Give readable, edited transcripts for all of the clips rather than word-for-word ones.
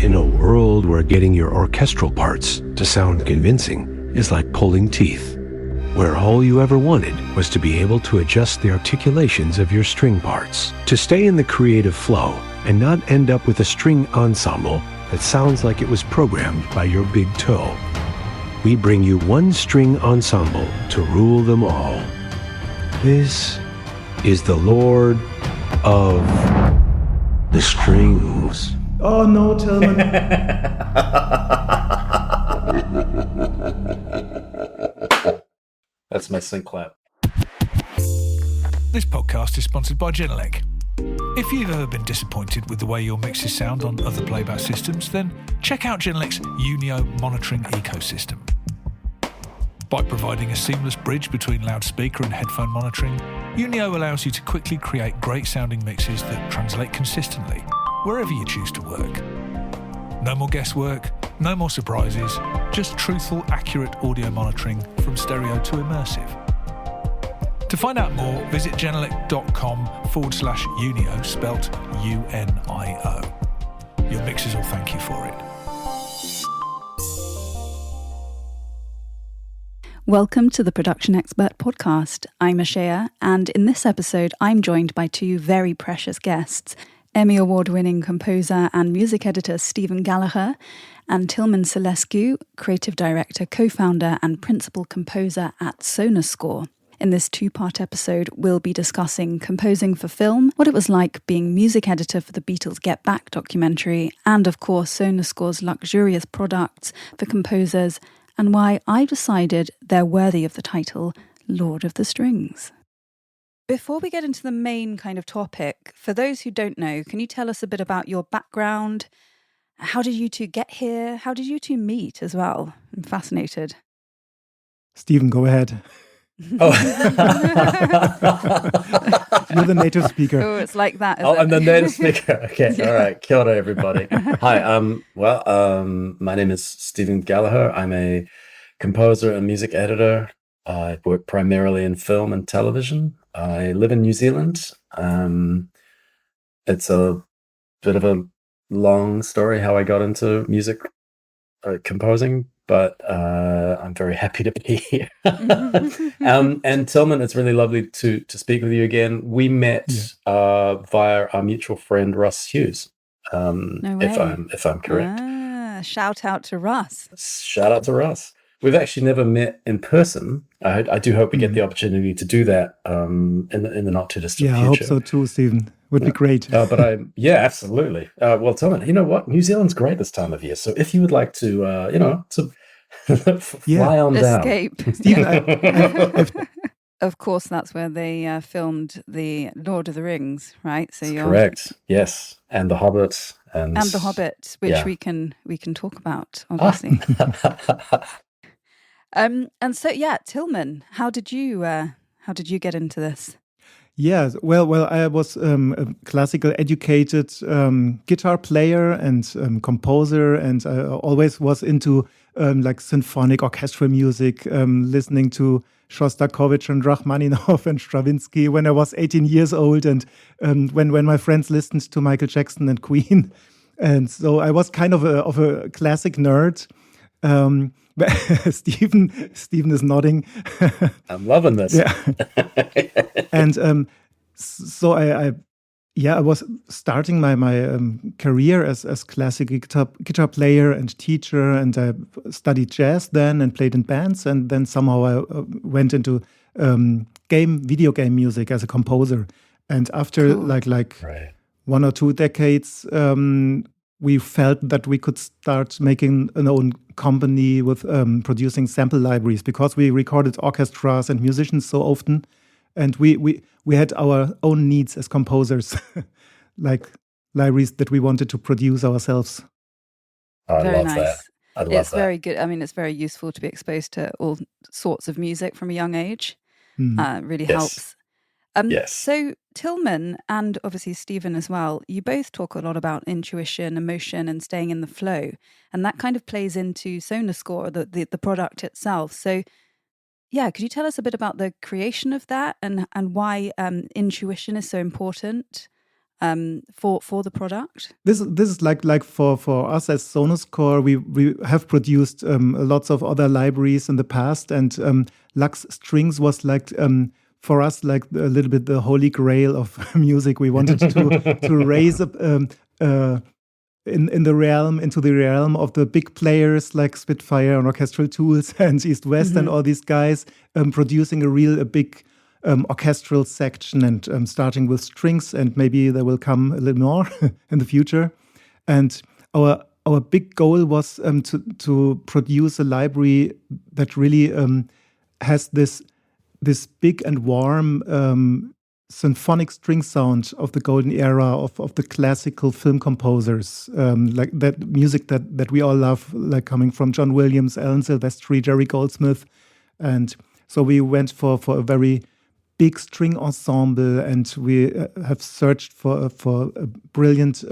In a world where getting your orchestral parts to sound convincing is like pulling teeth, where all you ever wanted was to be able to adjust the articulations of your string parts, to stay in the creative flow and not end up with a string ensemble that sounds like it was programmed by your big toe. We bring you one string ensemble to rule them all. This is the Lord of the Strings. Oh no, Tilman. That's my sync clap. This podcast is sponsored by Genelec. If you've ever been disappointed with the way your mixes sound on other playback systems, then check out Genelec's Unio monitoring ecosystem. By providing a seamless bridge between loudspeaker and headphone monitoring, Unio allows you to quickly create great sounding mixes that translate consistently wherever you choose to work. No more guesswork, no more surprises, just truthful, accurate audio monitoring from stereo to immersive. To find out more, visit genelec.com/Unio, spelt UNIO. Your mixers will thank you for it. Welcome to the Production Expert Podcast. I'm Ashea, and in this episode, I'm joined by two very precious guests, Emmy Award-winning composer and music editor Stephen Gallagher, and Tilman Sillescu, creative director, co-founder and principal composer at Sonuscore. In this two-part episode, we'll be discussing composing for film, what it was like being music editor for the Beatles' Get Back documentary, and of course Sonuscore's luxurious products for composers, and why I decided they're worthy of the title Lord of the Strings. Before we get into the main kind of topic, for those who don't know, can you tell us a bit about your background? How did you two get here? How did you two meet as well? I'm fascinated. Stephen, go ahead. Oh. You're the native speaker. Oh, it's like that, is I'm it? the native speaker. Okay, Yeah. all right. Kia ora, everybody. Hi, my name is Stephen Gallagher. I'm a composer and music editor. I work primarily in film and television. I live in New Zealand. It's a bit of a long story how I got into music composing, but I'm very happy to be here. And Tilman, it's really lovely to speak with you again. We met via our mutual friend Russ Hughes. No way. If I'm correct. Shout out to Russ. Shout out to Russ. We've actually never met in person. I do hope we get the opportunity to do that in the not too distant future. Yeah, I hope so too, Stephen. Would be great. Absolutely. Well, Tilman, you know what? New Zealand's great this time of year. So if you would like to, fly on Escape. down. Stephen, Of course, that's where they filmed the Lord of the Rings, right? So you're correct. Yes, and the Hobbit and the Hobbit, which we can talk about, obviously. And so, Tilman, how did you get into this? Yeah, well, I was a classical educated guitar player and composer, and I always was into like symphonic orchestral music, listening to Shostakovich and Rachmaninoff and Stravinsky when I was 18 years old, and when my friends listened to Michael Jackson and Queen, and so I was kind of a classic nerd. Stephen is nodding. I'm loving this. Yeah. And so I was starting my career as classic guitar player and teacher, and I studied jazz then and played in bands, and then somehow I went into video game music as a composer. And after like Right. 1 or 2 decades, we felt that we could start making an own company with producing sample libraries, because we recorded orchestras and musicians so often, and we had our own needs as composers, like libraries that we wanted to produce ourselves. I Very love nice. that. I love It's that. very good. I mean, it's very useful to be exposed to all sorts of music from a young age. Really Yes. helps. Yes. So Tilman and obviously Stephen as well, you both talk a lot about intuition, emotion, and staying in the flow, and that kind of plays into Sonuscore, the product itself. So, could you tell us a bit about the creation of that and why intuition is so important for the product? This is like for us as Sonuscore, we have produced lots of other libraries in the past, and Lux Strings was like for us like a little bit the holy grail of music. We wanted to raise into the realm of the big players like Spitfire and Orchestral Tools and East West and all these guys, producing a big orchestral section and starting with strings, and maybe there will come a little more in the future. And our big goal was to produce a library that really has this big and warm symphonic string sound of the golden era of the classical film composers, like that music that we all love, like coming from John Williams, Alan Silvestri, Jerry Goldsmith. And so we went for a very big string ensemble, and we have searched for a brilliant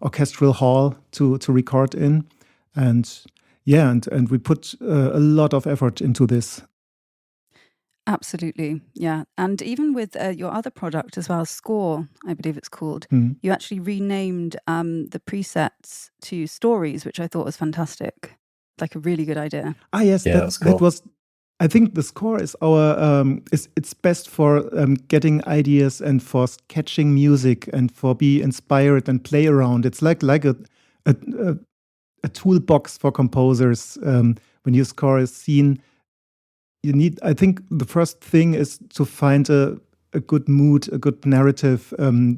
orchestral hall to record in. And we put a lot of effort into this. Absolutely, yeah. And even with your other product as well, Score, I believe it's called, you actually renamed the presets to stories, which I thought was fantastic. Like a really good idea. Yes, yeah, that was. I think the Score is it's best for getting ideas and for sketching music and for be inspired and play around. It's like a toolbox for composers. When you score a scene, I think the first thing is to find a good mood, a good narrative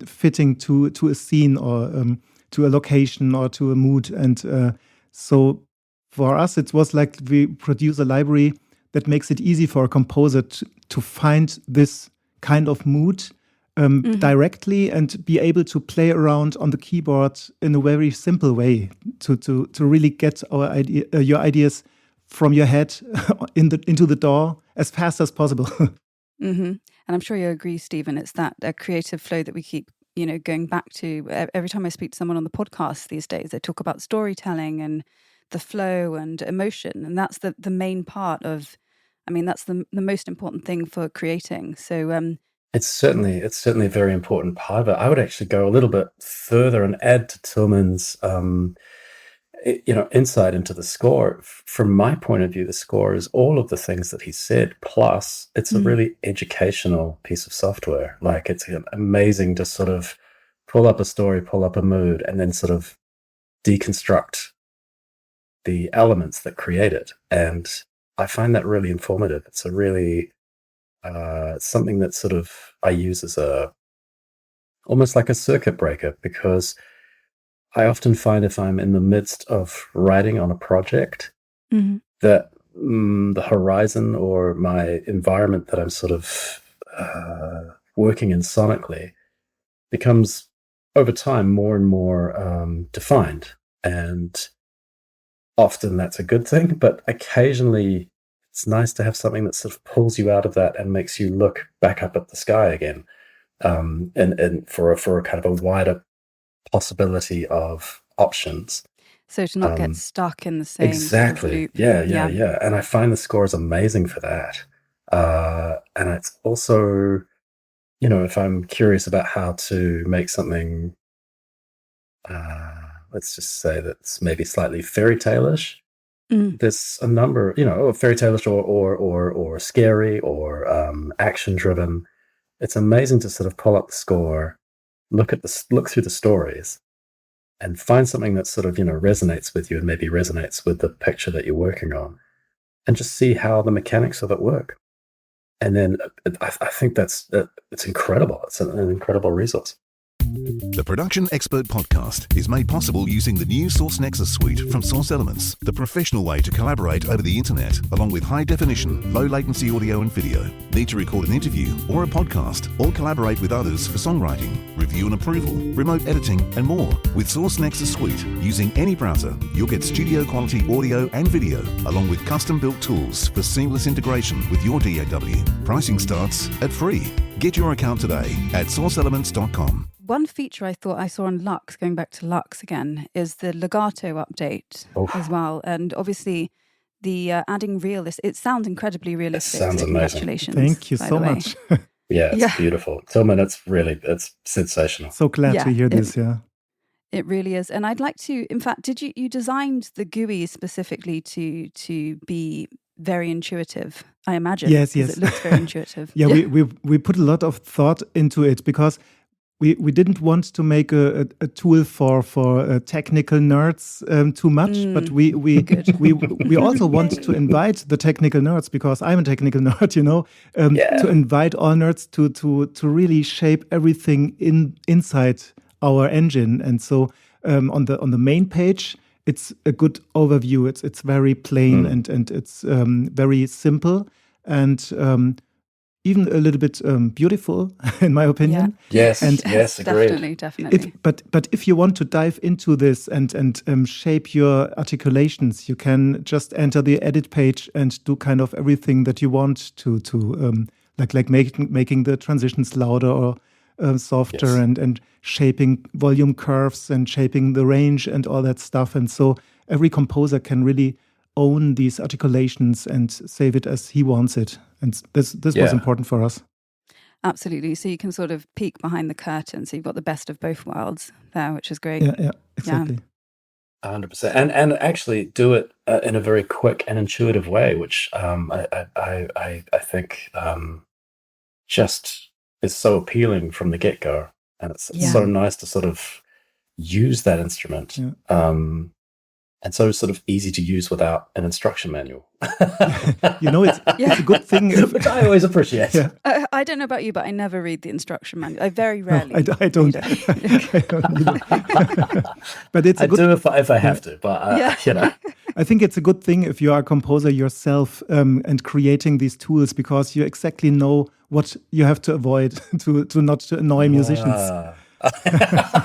fitting to a scene or to a location or to a mood. And so for us, it was like we produce a library that makes it easy for a composer to find this kind of mood directly and be able to play around on the keyboard in a very simple way to really get your ideas from your head into the door as fast as possible. And I'm sure you agree, Stephen, it's that creative flow that we keep going back to. Every time I speak to someone on the podcast these days, they talk about storytelling and the flow and emotion, and that's the main part of, that's the most important thing for creating. So it's certainly a very important part of it. I would actually go a little bit further and add to Tilman's insight into the score. From my point of view, the score is all of the things that he said, plus it's a really educational piece of software. Like, it's amazing to sort of pull up a story, pull up a mood, and then sort of deconstruct the elements that create it. And I find that really informative. It's a really something that sort of I use as almost like a circuit breaker, because I often find if I'm in the midst of writing on a project, that the horizon or my environment that I'm sort of working in sonically becomes over time more and more defined. And often that's a good thing, but occasionally it's nice to have something that sort of pulls you out of that and makes you look back up at the sky again, and for a kind of a wider possibility of options. So to not get stuck in the same exactly loop. Yeah. And I find the score is amazing for that. And it's also, if I'm curious about how to make something, let's just say that's maybe slightly fairy tale-ish, there's a number, fairy tale-ish or scary or action driven. It's amazing to sort of pull up the score, look through the stories, and find something that sort of resonates with you and maybe resonates with the picture that you're working on, and just see how the mechanics of it work. And then I think it's incredible. It's an incredible resource. The Production Expert Podcast is made possible using the new Source Nexus suite from Source Elements, the professional way to collaborate over the internet, along with high-definition, low-latency audio and video. Need to record an interview or a podcast, or collaborate with others for songwriting, review and approval, remote editing, and more. With Source Nexus Suite, using any browser, you'll get studio-quality audio and video, along with custom-built tools for seamless integration with your DAW. Pricing starts at free. Get your account today at sourceelements.com. One feature I thought I saw on Lux, going back to Lux again, is the legato update as well. And obviously the adding it sounds incredibly realistic. It sounds amazing. Congratulations. Thank you so much. Yeah, it's Yeah. beautiful. Tilman, it's sensational. So glad Yeah, to hear this. Yeah. It really is. And I'd like to, in fact, did you designed the GUI specifically to be very intuitive, I imagine, Yes, because yes. it looks very intuitive. Yeah, we put a lot of thought into it because we didn't want to make a tool for technical nerds too much, but we also want to invite the technical nerds, because I'm a technical nerd, to invite all nerds to really shape everything inside our engine. And so on the main page, it's a good overview. It's very plain and it's very simple and even a little bit beautiful, in my opinion. Yes, And yes, agreed. Definitely. But if you want to dive into this and shape your articulations, you can just enter the edit page and do kind of everything that you want to like making the transitions louder or softer, Yes. and shaping volume curves and shaping the range and all that stuff. And so every composer can really own these articulations and save it as he wants it. And this was important for us. Absolutely. So you can sort of peek behind the curtain. So you've got the best of both worlds there, which is great. Yeah, exactly. 100%, and actually do it in a very quick and intuitive way, which I think just is so appealing from the get-go, and it's so nice to sort of use that instrument, and so sort of easy to use without an instruction manual. It's a good thing, which I always appreciate. Yeah. I don't know about you, but I never read the instruction manual. I very rarely. No, I don't. I don't either. But it's I do if I have to, but I think it's a good thing if you are a composer yourself and creating these tools, because you exactly know what you have to avoid to not annoy musicians.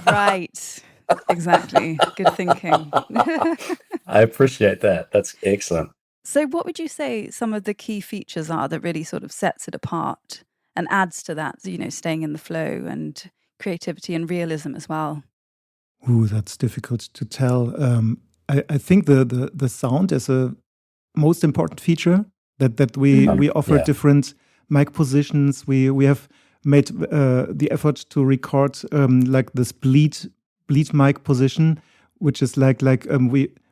Right. Exactly. Good thinking. I appreciate that. That's excellent. So what would you say some of the key features are that really sort of sets it apart and adds to that, staying in the flow and creativity and realism as well? Ooh, that's difficult to tell. I think the sound is a most important feature that we offer different mic positions. We have made the effort to record like this bleed mic position, which is like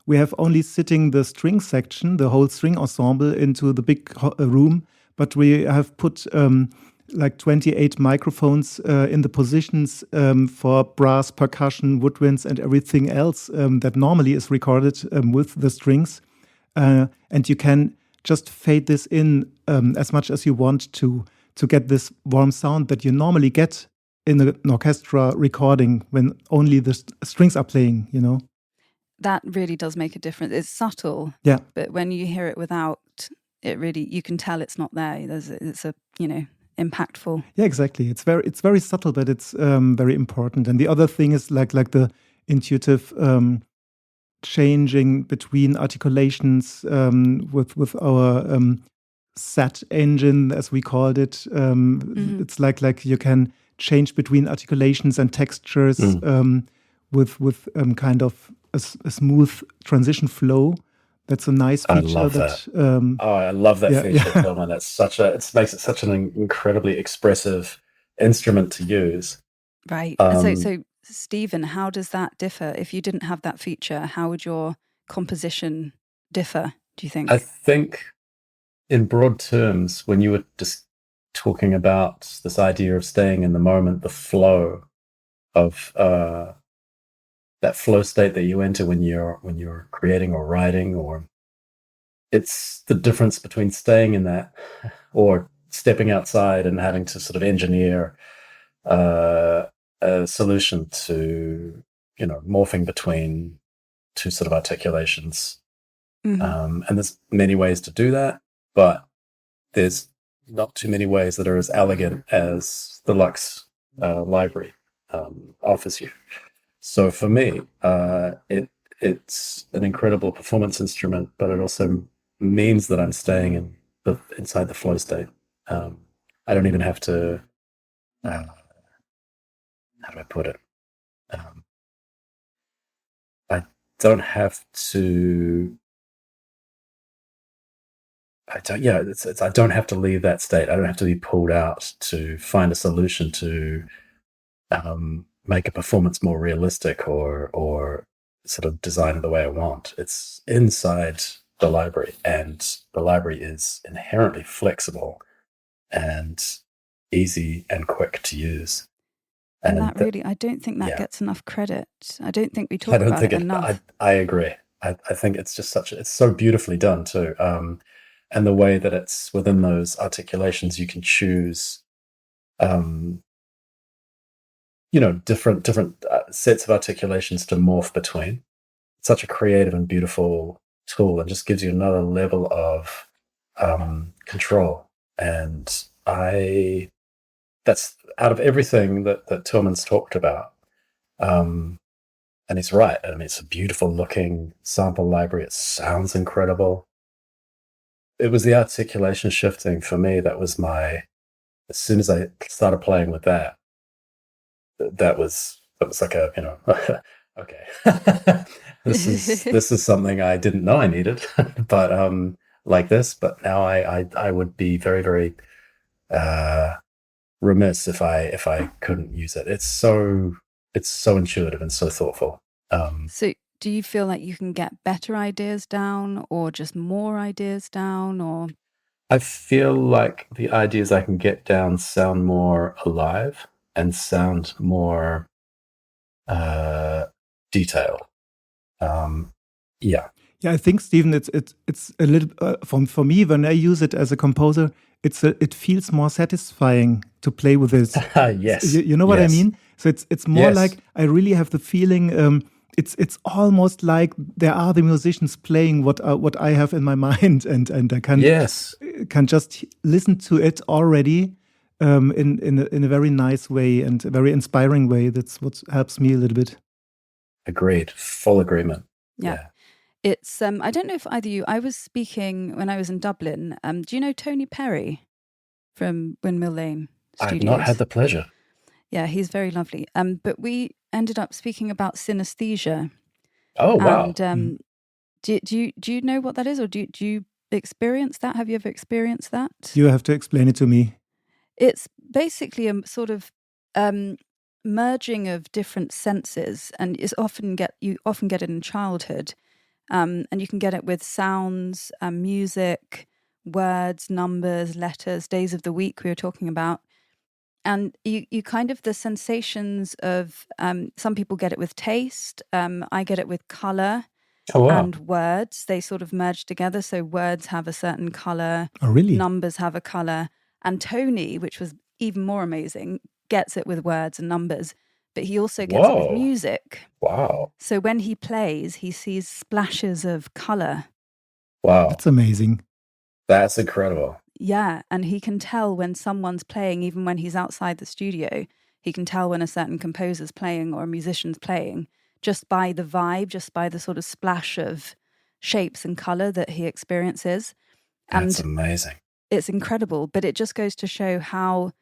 we have only sitting the string section, the whole string ensemble, into the big room, but we have put like 28 microphones in the positions for brass, percussion, woodwinds, and everything else that normally is recorded with the strings. And you can just fade this in as much as you want to get this warm sound that you normally get in an orchestra recording when only the strings are playing, That really does make a difference. It's subtle, but when you hear it without, it really, you can tell it's not there. It's a impactful. Yeah, exactly. It's very subtle, but it's very important. And the other thing is like the intuitive changing between articulations with our SAT engine, as we called it. It's like you can change between articulations and textures with kind of a smooth transition flow. That's a nice feature. I love that. I love that feature, Tilman. That's it makes it such an incredibly expressive instrument to use. Right. So Stephen, how does that differ? If you didn't have that feature, how would your composition differ, do you think? I think in broad terms, when you were just talking about this idea of staying in the moment, the flow of that flow state that you enter when you're creating or writing, or it's the difference between staying in that or stepping outside and having to sort of engineer a solution to morphing between two sort of articulations. And there's many ways to do that, but there's not too many ways that are as elegant as the Lux library offers you. So for me, it's an incredible performance instrument, but it also means that I'm staying inside the flow state. I don't even have to. How do I put it? I don't have to I don't have to leave that state. I don't have to be pulled out to find a solution to make a performance more realistic or sort of design it the way I want. It's inside the library, and the library is inherently flexible and easy and quick to use. And that really, I don't think that gets enough credit. I don't think we talk I don't about think it enough. I agree. I think it's just it's so beautifully done too. And the way that it's within those articulations, you can choose, different sets of articulations to morph between. It's such a creative and beautiful tool, and just gives you another level of control. And that's out of everything that Tilman's talked about. And he's right. I mean, it's a beautiful looking sample library. It sounds incredible. It was the articulation shifting for me that was as soon as I started playing with that was like okay, this is something I didn't know I needed, but like this. But now I would be very, very remiss if I couldn't use it. It's so intuitive and so thoughtful. So do you feel like you can get better ideas down, or just more ideas down, or? I feel like the ideas I can get down sound more alive and sound more detailed. Yeah, I think, Stephen, it's a little for me when I use it as a composer, it feels more satisfying to play with it. Yes, you know what I mean. So it's more like I really have the feeling. It's almost like there are the musicians playing what I have in my mind, and I can just listen to it already in a very nice way and a very inspiring way. That's what helps me a little bit. Agreed. Full agreement. Yeah. It's I don't know if either of you. I was speaking when I was in Dublin. Do you know Tony Perry from Windmill Lane Studios? I've not had the pleasure. Yeah, he's very lovely. But we ended up speaking about synesthesia. Oh wow! And do you know what that is, or do you experience that? Have you ever experienced that? You have to explain it to me. It's basically a sort of merging of different senses, and you often get it in childhood, and you can get it with sounds, music, words, numbers, letters, days of the week we were talking about. And you kind of, the sensations of, some people get it with taste. I get it with color and words. They sort of merge together. So words have a certain color. Oh, really? Numbers have a color. And Tony, which was even more amazing, gets it with words and numbers. But he also gets it with music. Wow. So when he plays, he sees splashes of color. Wow. That's amazing. That's incredible. Yeah, and he can tell when someone's playing, even when he's outside the studio. He can tell when a certain composer's playing or a musician's playing, just by the vibe, just by the sort of splash of shapes and color that he experiences. That's amazing. It's incredible, but it just goes to show how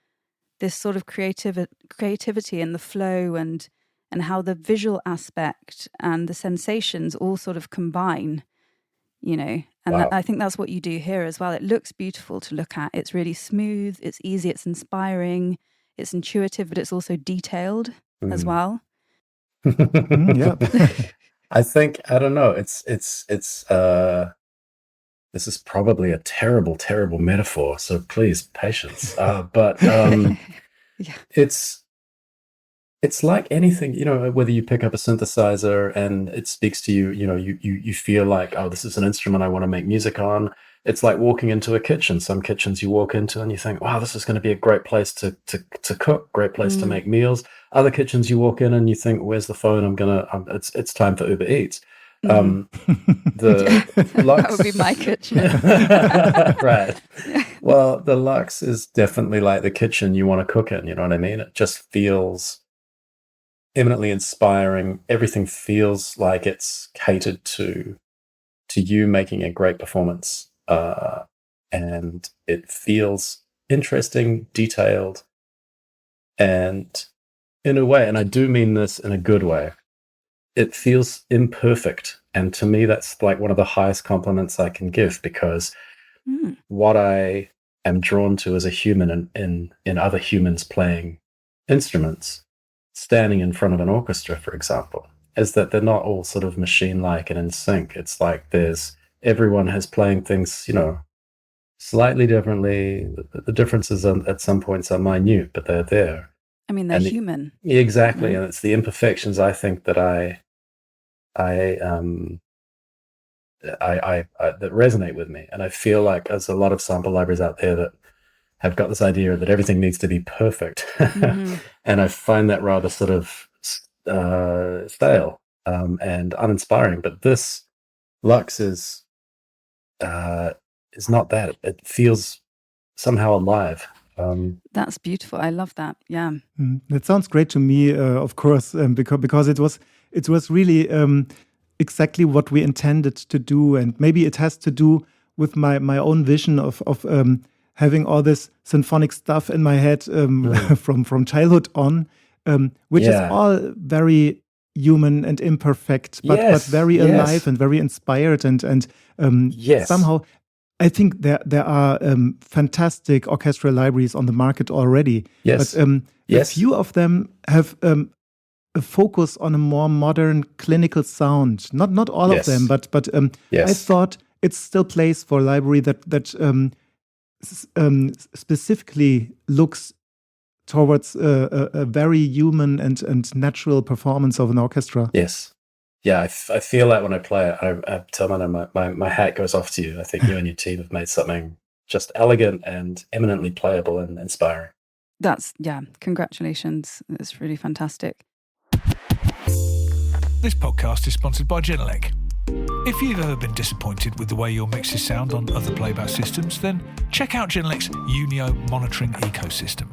this sort of creativity and the flow and how the visual aspect and the sensations all sort of combine, and I think that's what you do here as well. It looks beautiful to look at. It's really smooth, it's easy, it's inspiring, it's intuitive, but it's also detailed as well. Yeah. I think, I don't know, it's this is probably a terrible, terrible metaphor, so please, patience. But it's like anything, whether you pick up a synthesizer and it speaks to you, you feel like, oh, this is an instrument I want to make music on. It's like walking into a kitchen. Some kitchens you walk into and you think, wow, this is going to be a great place to cook, great place to make meals. Other kitchens you walk in and you think, where's the phone? It's time for Uber Eats. The Lux, that would be my kitchen. Right. Well, the Lux is definitely like the kitchen you want to cook in. You know what I mean? It just feels eminently inspiring. Everything feels like it's catered to you making a great performance, and it feels interesting, detailed, and in a way, and I do mean this in a good way, it feels imperfect. And to me, that's like one of the highest compliments I can give, because what I am drawn to as a human in other humans playing instruments, standing in front of an orchestra, for example, is that they're not all sort of machine-like and in sync. It's like everyone has playing things, slightly differently. The differences at some points are minute, but they're there. I mean, they're human. Exactly, and it's the imperfections I think that that resonate with me, and I feel like there's a lot of sample libraries out there that have got this idea that everything needs to be perfect, and I find that rather sort of stale and uninspiring. But this Lux is not that. It feels somehow alive. That's beautiful. I love that. Yeah. That sounds great to me, of course, because it was really exactly what we intended to do, and maybe it has to do with my own vision of having all this symphonic stuff in my head from childhood on, which is all very human and imperfect, but very alive and very inspired, and somehow. I think there are fantastic orchestral libraries on the market already. Yes. But a few of them have a focus on a more modern clinical sound. Not all of them, but I thought it's still place for a library that specifically looks towards a very human and natural performance of an orchestra. Yes. Yeah, I feel that when I play it. Tilman, my hat goes off to you. I think you and your team have made something just elegant and eminently playable and inspiring. Congratulations. It's really fantastic. This podcast is sponsored by Genelec. If you've ever been disappointed with the way your mixes sound on other playback systems, then check out Genelec's Unio monitoring ecosystem.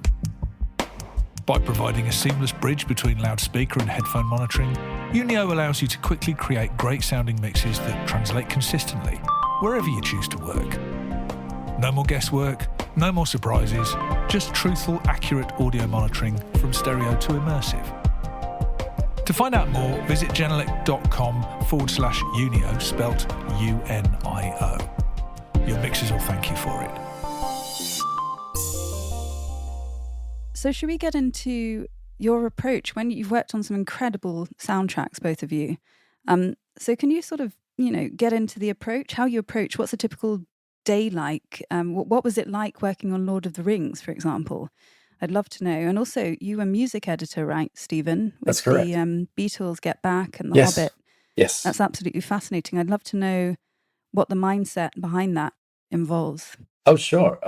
By providing a seamless bridge between loudspeaker and headphone monitoring, Unio allows you to quickly create great sounding mixes that translate consistently wherever you choose to work. No more guesswork, no more surprises, just truthful, accurate audio monitoring from stereo to immersive. To find out more, visit genelec.com/Unio, spelt UNIO. Your mixers will thank you for it. So should we get into your approach when you've worked on some incredible soundtracks, both of you? So can you sort of, get into the approach, how you approach, what's a typical day like? What was it like working on Lord of the Rings, for example? I'd love to know. And also, you were music editor, right, Stephen? That's correct. The Beatles, Get Back and The Hobbit. Yes. That's absolutely fascinating. I'd love to know what the mindset behind that involves. Oh, sure.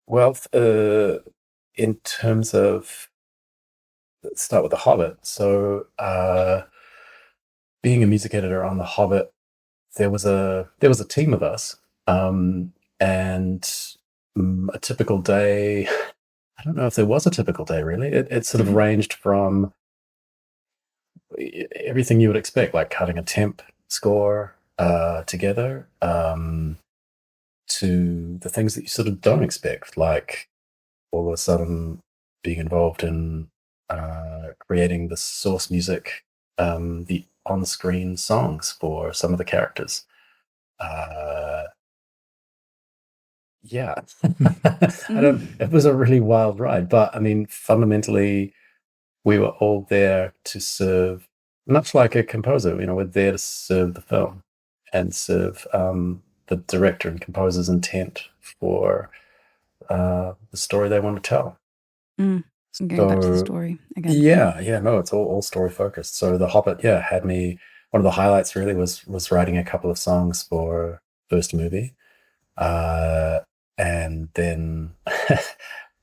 Well, in terms of, let's start with The Hobbit. So, being a music editor on The Hobbit, there was a team of us, and a typical day. I don't know if there was a typical day, really. It sort of ranged from everything you would expect, like cutting a temp score together, to the things that you sort of don't expect, like all of a sudden being involved in creating the source music, the on-screen songs for some of the characters. It was a really wild ride, but I mean, fundamentally, we were all there to serve, much like a composer, we're there to serve the film and serve the director and composer's intent for the story they want to tell. Going back to the story again. It's all story focused. So The Hobbit, had me, one of the highlights really was writing a couple of songs for first movie. And then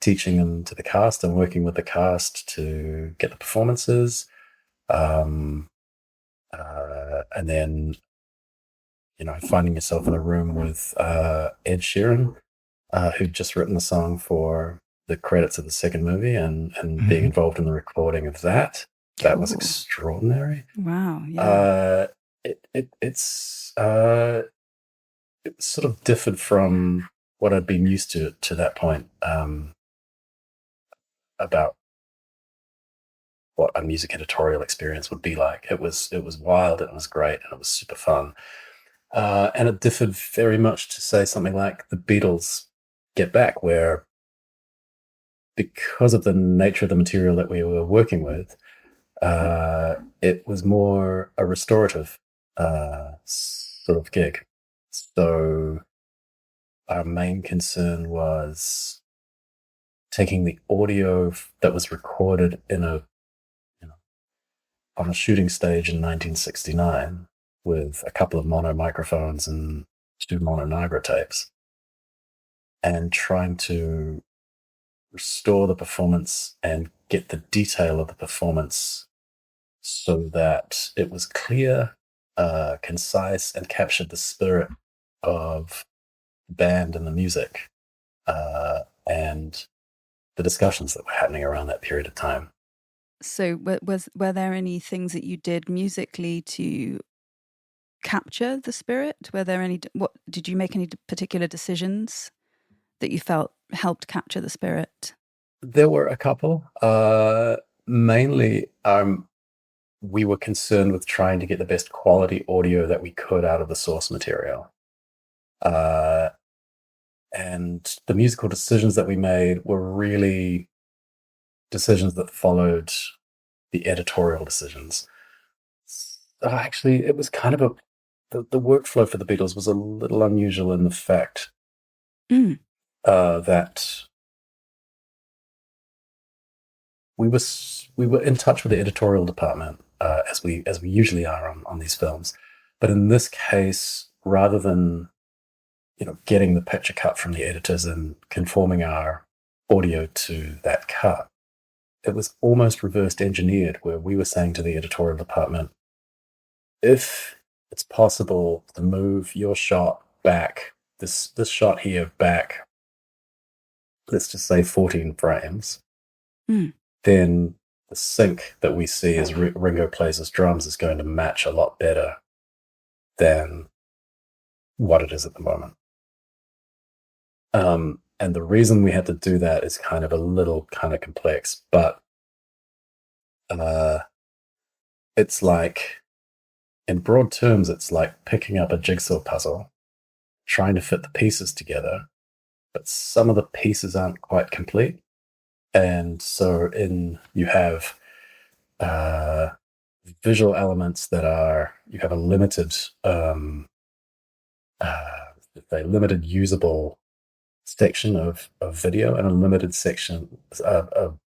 teaching them to the cast and working with the cast to get the performances. And then, finding yourself in a room with Ed Sheeran, who'd just written the song for the credits of the second movie, and being involved in the recording of that. That was extraordinary. Wow. Yeah. It sort of differed from what I'd been used to that point, about what a music editorial experience would be like. It was wild, and it was great, and it was super fun. And it differed very much to say something like the Beatles' Get Back, where because of the nature of the material that we were working with, it was more a restorative sort of gig. So our main concern was taking the audio that was recorded on a shooting stage in 1969 with a couple of mono microphones and 2 mono Niagara tapes, and trying to restore the performance and get the detail of the performance so that it was clear, concise, and captured the spirit of the band and the music, and the discussions that were happening around that period of time. So were there any things that you did musically to capture the spirit? Were there did you make any particular decisions that you felt helped capture the spirit? There were a couple. Mainly, we were concerned with trying to get the best quality audio that we could out of the source material. And the musical decisions that we made were really decisions that followed the editorial decisions. Actually, it was kind of the workflow for the Beatles was a little unusual in the fact that we were in touch with the editorial department, as we usually are on these films, but in this case, rather than getting the picture cut from the editors and conforming our audio to that cut, it was almost reversed engineered, where we were saying to the editorial department, if it's possible to move your shot back, this shot here back, let's just say 14 frames, then the sync that we see as Ringo plays his drums is going to match a lot better than what it is at the moment. And the reason we had to do that is kind of complex, but it's like, in broad terms, it's like picking up a jigsaw puzzle, trying to fit the pieces together, but some of the pieces aren't quite complete. And so you have visual elements that you have a limited usable section of video and a limited section of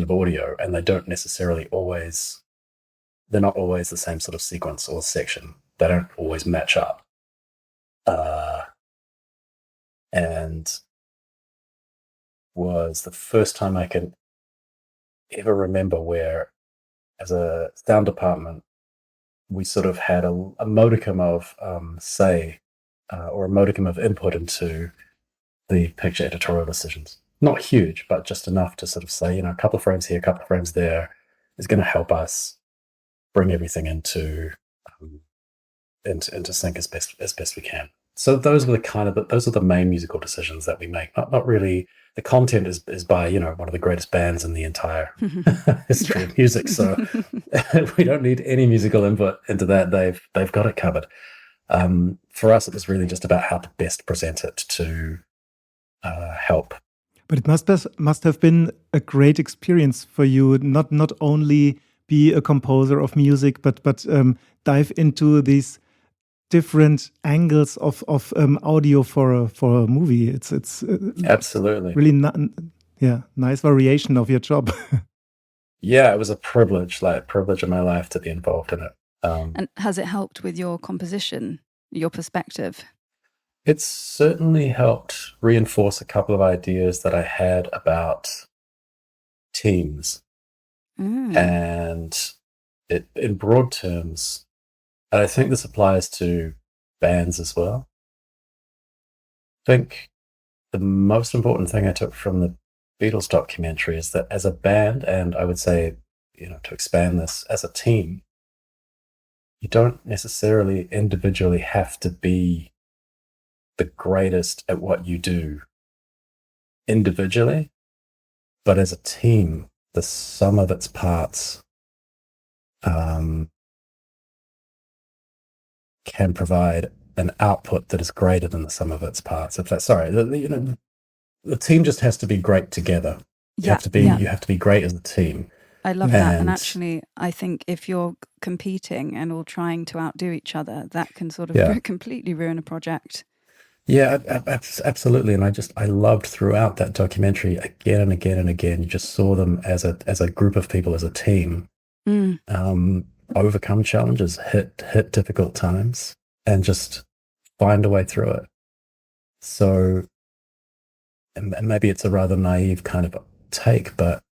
audio, and they don't necessarily they're not always the same sort of sequence or section. They don't always match up. And was the first time I can ever remember where, as a sound department, we sort of had a modicum of say, or a modicum of input into the picture editorial decisions. Not huge, but just enough to sort of say, a couple of frames here, a couple of frames there is going to help us bring everything into sync as best we can. So those were those are the main musical decisions that we make. Not really. The content is by one of the greatest bands in the entire history of music. So we don't need any musical input into that. They've got it covered. For us, it was really just about how to best present it to help. But it must have been a great experience for you, not only be a composer of music, but dive into these different angles of audio for a movie. It's absolutely really nice variation of your job. Yeah, it was a privilege of my life to be involved in it. And has it helped with your composition, your perspective? It's certainly helped reinforce a couple of ideas that I had about teams. And in broad terms, and I think this applies to bands as well, I think the most important thing I took from the Beatles documentary is that as a band, and I would say, to expand this, as a team, you don't necessarily individually have to be the greatest at what you do individually, but as a team, the sum of its parts can provide an output that is greater than the sum of its parts. If that's the team just has to be great together. You have to be great as a team. I love that. And actually, I think if you're competing and all trying to outdo each other, that can sort of completely ruin a project. Yeah, absolutely. And I loved throughout that documentary again and again and again. You just saw them as a group of people, as a team, overcome challenges, hit difficult times, and just find a way through it. So, and maybe it's a rather naive kind of take, but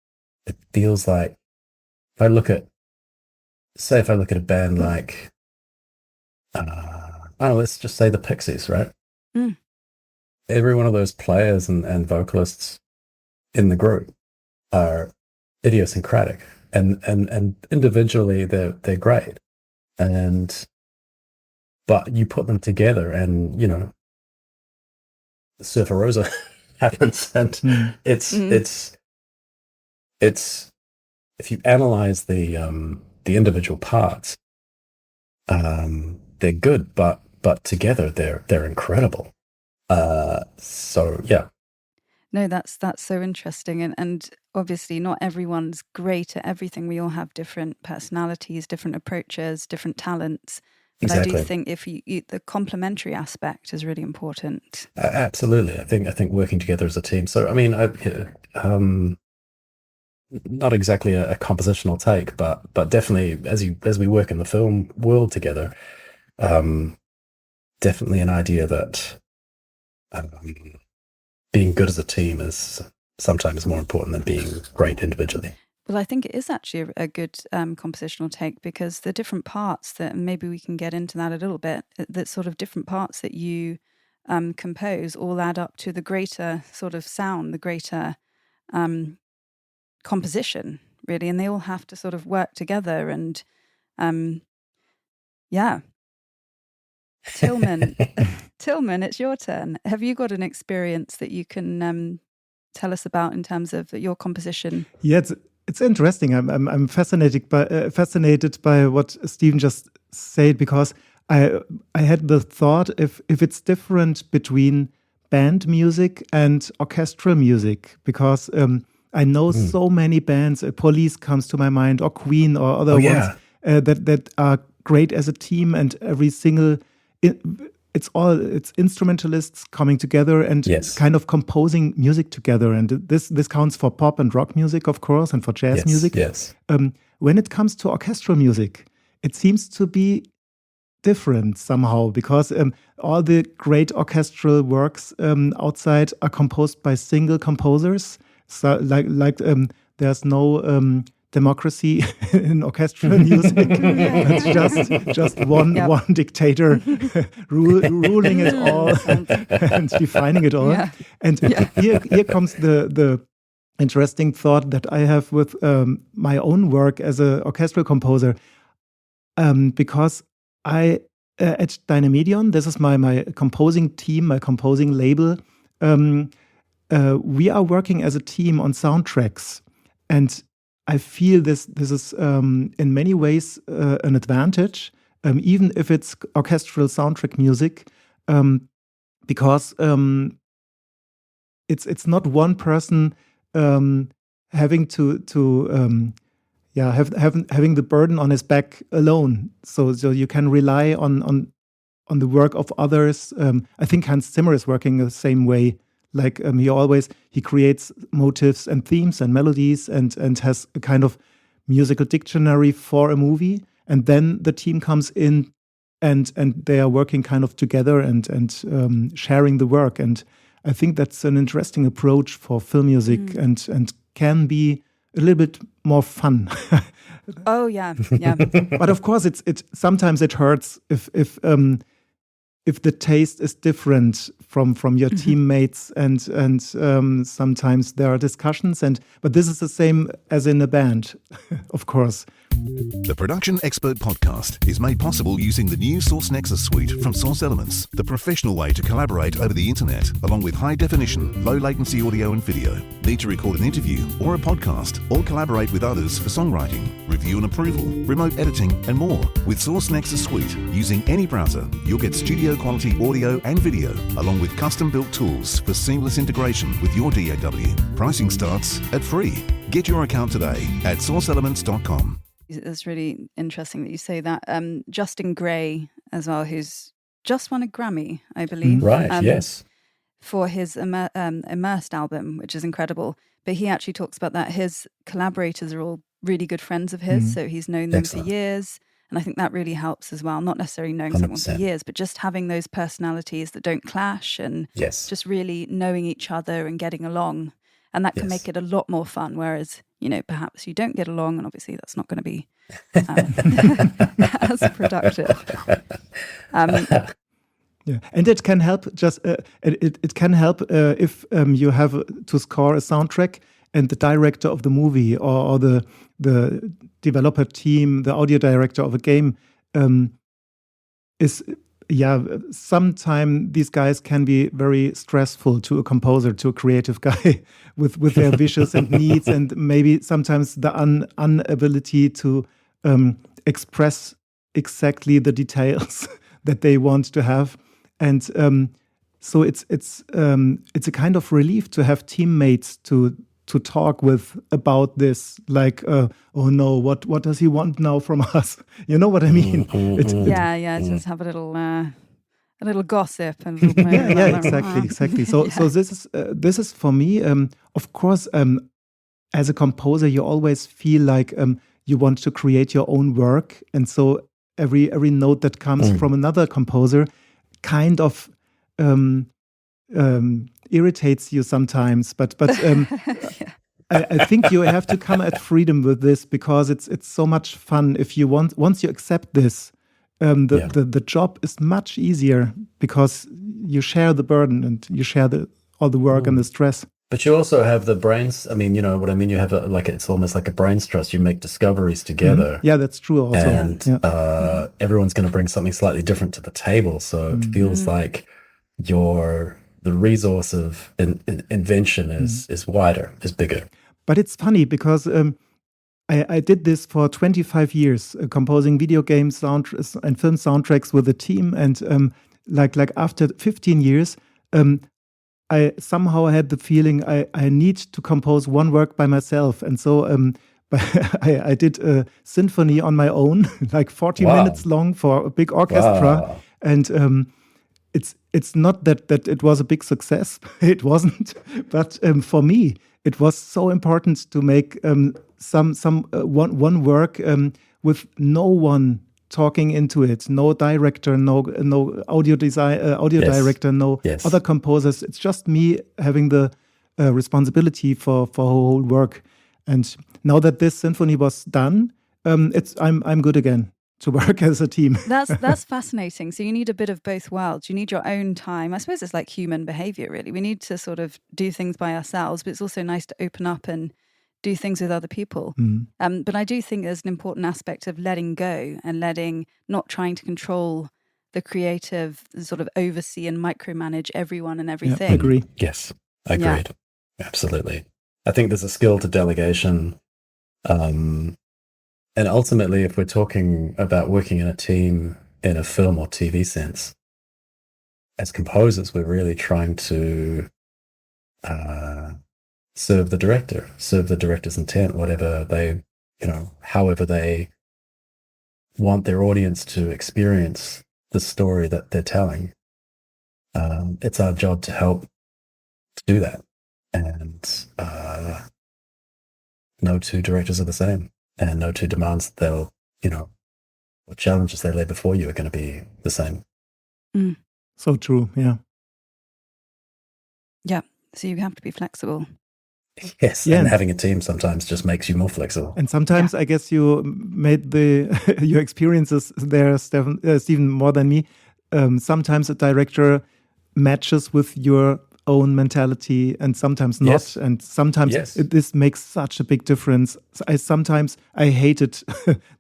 it feels like if I look at a band like, let's just say the Pixies, right? Every one of those players and vocalists in the group are idiosyncratic, and individually they're great, but you put them together, and Surfer Rosa happens, and it's if you analyze the individual parts, they're good, but together they're incredible. So yeah. No, that's so interesting, and obviously not everyone's great at everything. We all have different personalities, different approaches, different talents. But exactly. I do think if you the complementary aspect is really important. Absolutely, I think working together as a team. So I mean, not exactly a compositional take, but definitely as we work in the film world together, definitely an idea that being good as a team is sometimes more important than being great individually. Well, I think it is actually a good compositional take, because the different parts that, maybe we can get into that a little bit, that sort of different parts that you compose all add up to the greater sort of sound, the greater composition, really, and they all have to sort of work together. And Tilman, it's your turn. Have you got an experience that you can tell us about in terms of your composition? Yeah, it's interesting. I'm fascinated by what Stephen just said, because I had the thought, if it's different between band music and orchestral music, because I know so many bands. Police comes to my mind, or Queen, or other ones that are great as a team, and every single it's instrumentalists coming together and kind of composing music together. And this counts for pop and rock music, of course, and for jazz music. Yes. When it comes to orchestral music, it seems to be different somehow, because all the great orchestral works outside are composed by single composers. So there's no democracy in orchestral music. It's just one dictator ruling it all and defining it all. Yeah. And here comes the interesting thought that I have with my own work as an orchestral composer, because I at Dynamedion, this is my composing team, my composing label. We are working as a team on soundtracks, and I feel this is in many ways an advantage, even if it's orchestral soundtrack music, because it's not one person having to having the burden on his back alone. So you can rely on the work of others. I think Hans Zimmer is working the same way. Like he creates motifs and themes and melodies and has a kind of musical dictionary for a movie, and then the team comes in and they are working kind of together and sharing the work. And I think that's an interesting approach for film music and can be a little bit more fun. Oh yeah. But of course, it sometimes it hurts if the taste is different from your teammates, and sometimes there are discussions, but this is the same as in a band, of course. The Production Expert Podcast is made possible using the new Source Nexus suite from Source Elements, the professional way to collaborate over the internet, along with high definition, low latency audio and video. Need to record an interview or a podcast, or collaborate with others for songwriting, review and approval, remote editing, and more. With Source Nexus Suite, using any browser, you'll get studio quality audio and video, along with custom built tools for seamless integration with your DAW. Pricing starts at free. Get your account today at sourceelements.com. It's really interesting that you say that. Justin Gray as well, who's just won a Grammy, I believe. Right, yes. For his Immersed album, which is incredible. But he actually talks about that. His collaborators are all really good friends of his, so he's known them for years. And I think that really helps as well. Not necessarily knowing 100%. Someone for years, but just having those personalities that don't clash and just really knowing each other and getting along. And that can make it a lot more fun. Whereas, perhaps you don't get along, and obviously that's not going to be as productive. And it can help. It can help if you have to score a soundtrack, and the director of the movie or the developer team, the audio director of a game, is. Sometimes these guys can be very stressful to a composer, to a creative guy with their wishes and needs, and maybe sometimes the inability to express exactly the details that they want to have. And so it's a kind of relief to have teammates to talk with about this, like, oh no, what does he want now from us? You know what I mean? Just have a little gossip and exactly. So this is for me. Of course, as a composer, you always feel like you want to create your own work, and so every note that comes from another composer kind of irritates you sometimes, but I think you have to come at freedom with this, because it's so much fun. If you once you accept this, the job is much easier, because you share the burden and you share all the work and the stress. But you also have the brains. I mean, you know what I mean? You have it's almost like a brain's trust. You make discoveries together. Yeah, that's true also. And everyone's going to bring something slightly different to the table. So it feels like the resource of invention is wider, is bigger. But it's funny, because I did this for 25 years, composing video game soundtracks and film soundtracks with a team. And like after 15 years, I somehow had the feeling I need to compose one work by myself. And so I did a symphony on my own, like 40 minutes long for a big orchestra. Wow. And it's not that it was a big success. It wasn't. But for me, it was so important to make one work with no one talking into it, no director, no audio director, no other composers. It's just me having the responsibility for whole work. And now that this symphony was done, I'm good again to work as a team. That's fascinating. So you need a bit of both worlds. You need your own time. I suppose it's like human behavior, really. We need to sort of do things by ourselves, but it's also nice to open up and do things with other people. But I do think there's an important aspect of letting go and not trying to control the creative, sort of oversee and micromanage everyone and everything. Yeah, I agree. Yes, agreed. Yeah. Absolutely. I think there's a skill to delegation. And ultimately, if we're talking about working in a team in a film or TV sense, as composers, we're really trying to serve the director's intent, however they want their audience to experience the story that they're telling. It's our job to help to do that. And no two directors are the same. And no two demands what challenges they lay before you are going to be the same. So true, yeah. Yeah, so you have to be flexible. Yes, and having a team sometimes just makes you more flexible. And sometimes I guess you made your experiences there, Stephen, more than me. Sometimes a director matches with your own mentality and sometimes not. Yes. And sometimes Yes. this makes such a big difference. Sometimes I hated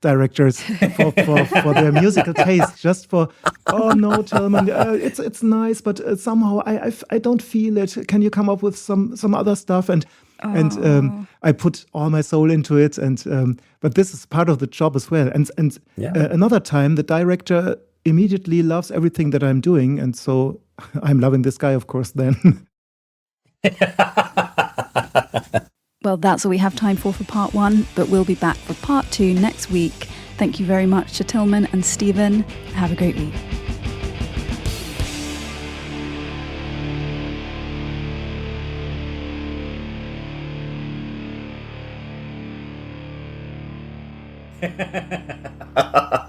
directors for their musical taste, just for, oh no, Tilman, it's nice, but somehow I don't feel it. Can you come up with some other stuff? And I put all my soul into it. And but this is part of the job as well. And another time, the director immediately loves everything that I'm doing, and so I'm loving this guy, of course, then. Well, that's all we have time for part 1, but we'll be back for part 2 next week. Thank you very much to Tilman and Stephen. Have a great week. Ha ha ha ha.